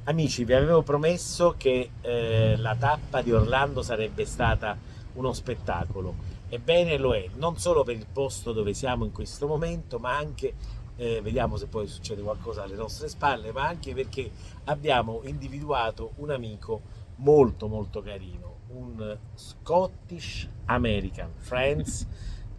Amici, vi avevo promesso che la tappa di Orlando sarebbe stata uno spettacolo. Ebbene lo è, non solo per il posto dove siamo in questo momento, ma anche, vediamo se poi succede qualcosa alle nostre spalle, ma anche perché abbiamo individuato un amico molto molto carino, un Scottish American Friends,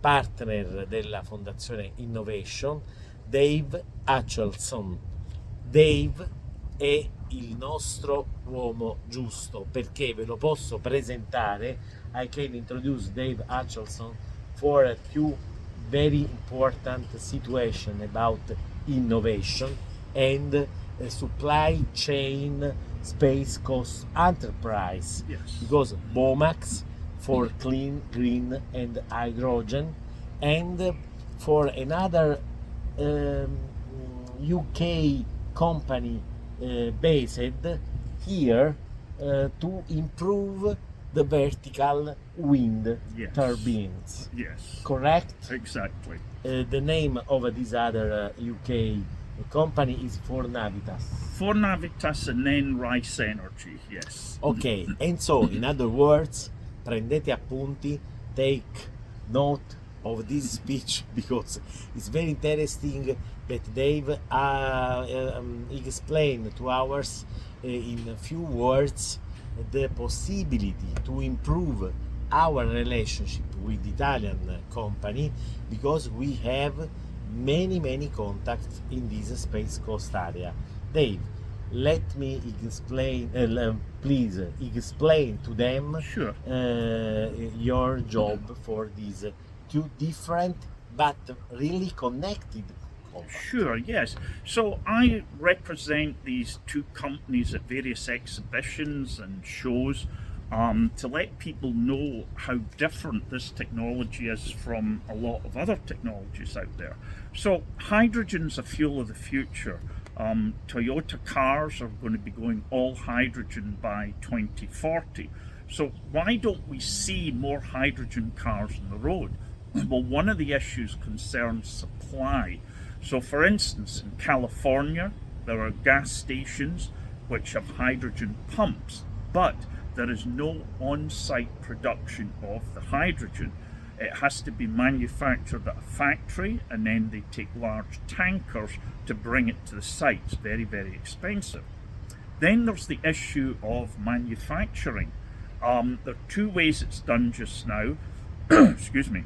partner della fondazione Innovation, Dave Hutchieson. Dave è il nostro uomo giusto perché ve lo posso presentare. I can introduce Dave Hutchinson for a few very important situation about innovation and supply chain space cost enterprise, Yes. because BOMAX for clean, green and hydrogen, and for another um, UK company based here to improve the vertical wind Yes. turbines. Yes. Correct? Exactly. The name of this other UK company is For Navitas. For Navitas and then Rice Energy, yes. Okay, and so in other words, prendete appunti, take note of this speech because it's very interesting that Dave explained to us in a few words the possibility to improve our relationship with Italian company because we have many contacts in this space coast area. Dave, let me explain, please explain to them Sure. your job for these two different but really connected companies. Sure, yes. So I represent these two companies at various exhibitions and shows to let people know how different this technology is from a lot of other technologies out there. So hydrogen's a fuel of the future. Toyota cars are going to be going all hydrogen by 2040. So why don't we see more hydrogen cars on the road? Well, one of the issues concerns supply. So for instance, in California, there are gas stations which have hydrogen pumps, but there is no on-site production of the hydrogen. It has to be manufactured at a factory and then they take large tankers to bring it to the site. It's very expensive. Then there's the issue of manufacturing. There are two ways it's done just now. Excuse me.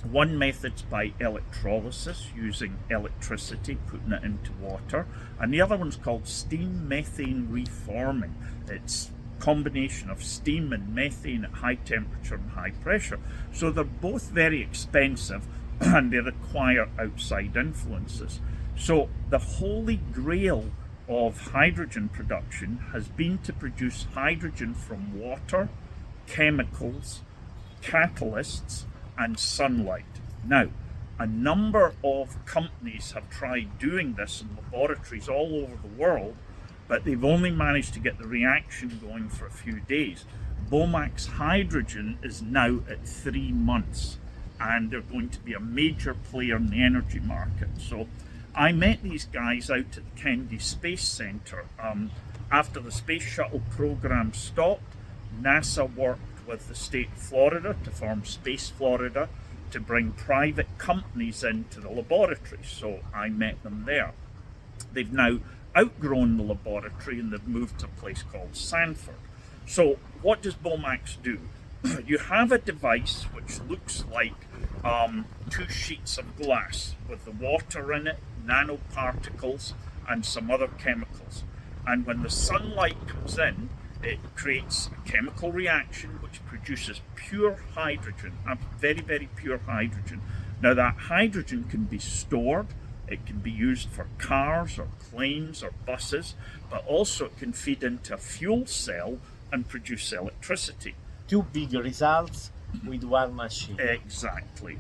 One method's by electrolysis, using electricity, putting it into water, and the other one's called steam methane reforming. It's a combination of steam and methane at high temperature and high pressure. So they're both very expensive and they require outside influences. So the holy grail of hydrogen production has been to produce hydrogen from water, chemicals, catalysts, and sunlight. Now, a number of companies have tried doing this in laboratories all over the world, but they've only managed to get the reaction going for a few days. BOMAX Hydrogen is now at 3 months, and they're going to be a major player in the energy market. So I met these guys out at the Kennedy Space Center. After the space shuttle program stopped, NASA worked with the state of Florida to form Space Florida to bring private companies into the laboratory. So I met them there. They've now outgrown the laboratory and they've moved to a place called Sanford. So what does BOMAX do? You have a device which looks like two sheets of glass with the water in it, nanoparticles, and some other chemicals. And when the sunlight comes in, it creates a chemical reaction which produces pure hydrogen, a very pure hydrogen. Now that hydrogen can be stored, it can be used for cars or planes or buses, but also it can feed into a fuel cell and produce electricity. Two big results with one machine. Exactly.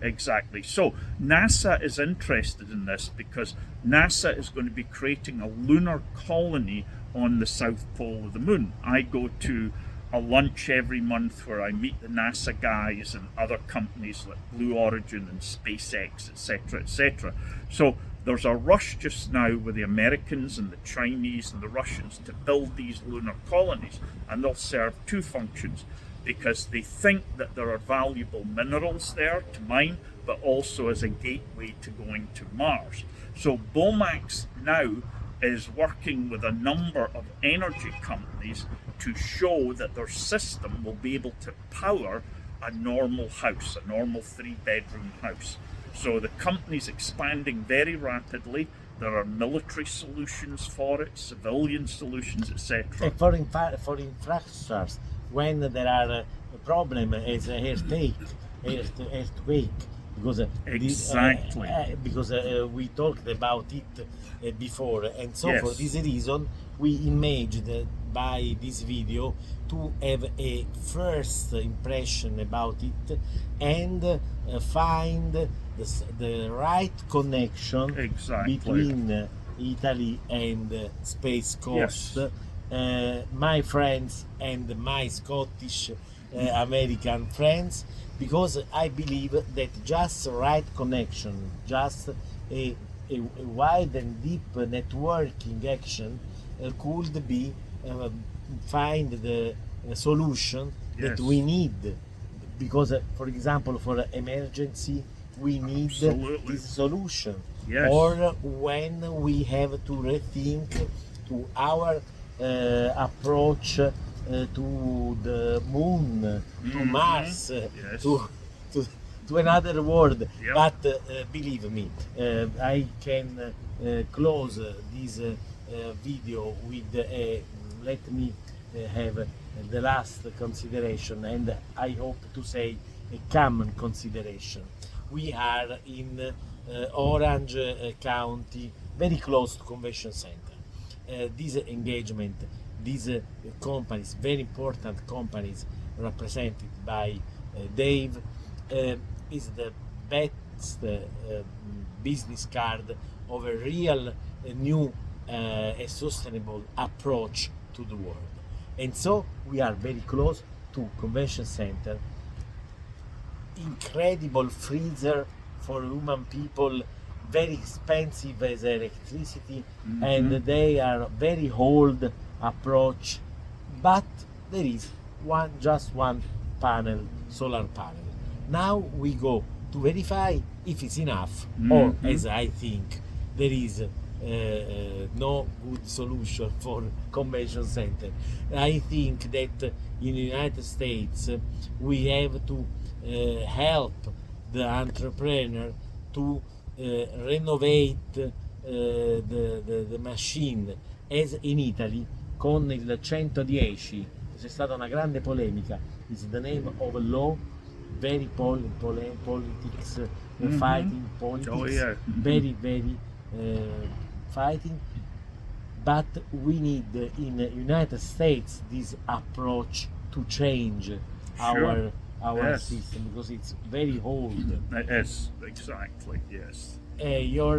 So NASA is interested in this because NASA is going to be creating a lunar colony on the south pole of the moon. I go to a lunch every month where I meet the NASA guys and other companies like Blue Origin and SpaceX, etc. So there's a rush just now with the Americans and the Chinese and the Russians to build these lunar colonies, and they'll serve two functions, because they think that there are valuable minerals there to mine, but also as a gateway to going to Mars. So Bomax now is working with a number of energy companies to show that their system will be able to power a normal house, a normal 3-bedroom house. So the company's expanding very rapidly. There are military solutions for it, civilian solutions, etc. For infrastructures, when there are a problem as earthquake, because Exactly. because we talked about it before, and so Yes. for this reason we imaged by this video to have a first impression about it and find the right connection Exactly. between Italy and Space Coast. Yes. My friends and my Scottish American friends, because I believe that just right connection, just a wide and deep networking action could be find the solution that Yes. we need, because for example for emergency we need Absolutely. this solution, Yes. or when we have to rethink to our approach to the moon, to Mars, Yes. to another world. Yep. But believe me, I can close this video with let me have the last consideration, and I hope to say a common consideration. We are in Orange County, very close to Convention Center. This engagement, these companies, very important companies represented by Dave, is the best business card of a real new a sustainable approach to the world. And so we are very close to Convention Center. Incredible freezer for human people, very expensive as electricity, and they are very old approach, but there is just one panel, solar panel. Now we go to verify if it's enough, or as I think there is no good solution for Convention Center. I think that in the United States we have to help the entrepreneur to renovate the machine, as in Italy con il 110 c'è stata una grande polemica. Is the name of a law, very politics, fighting politics, Oh, yeah. very fighting, but we need in the United States this approach to change Sure. our Yes. system, because it's very old. It is, exactly, yes. Your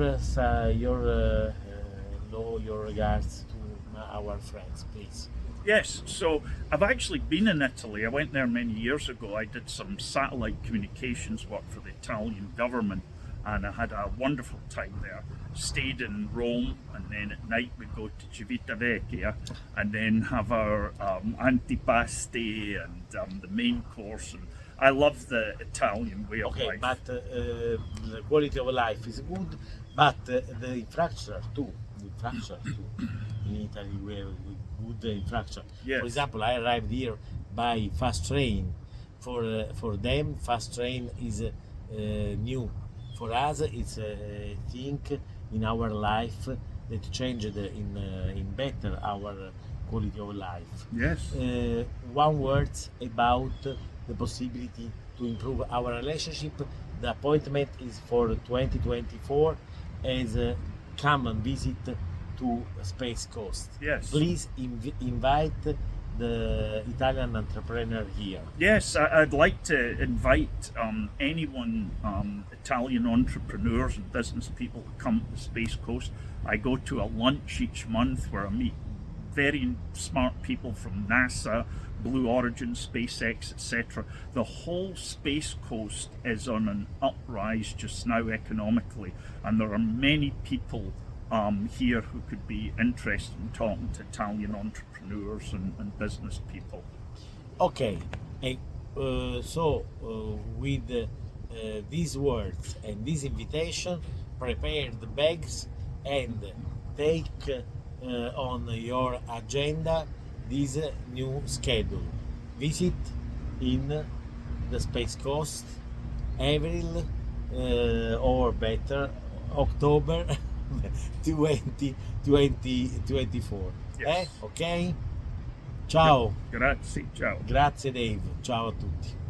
regards to our friends, please. Yes, so I've actually been in Italy. I went there many years ago. I did some satellite communications work for the Italian government, and I had a wonderful time there. Stayed in Rome, and then at night we go to Civitavecchia, and then have our antipasti and the main course. And I love the Italian way of Okay, life. but the quality of life is good, but the infrastructure too. In Italy we have good infrastructure. Yes. For example, I arrived here by fast train. For them, fast train is new. For us, it's a thing in our life that changed in better our quality of life. Yes. One word about the possibility to improve our relationship. The appointment is for 2024 as a common visit to Space Coast. Yes. Please invite the Italian entrepreneur here. Yes, I'd like to invite anyone, Italian entrepreneurs and business people, to come to the Space Coast. I go to a lunch each month where I meet very smart people from NASA, Blue Origin, SpaceX, etc. The whole Space Coast is on an uprise just now economically, and there are many people here who could be interested in talking to Italian entrepreneurs and business people. Okay, so with these words and this invitation, prepare the bags and take on your agenda this new schedule. Visit in the Space Coast April or better October 2024. Yes. Ok? Ciao. Grazie, ciao. Grazie Dave, ciao a tutti.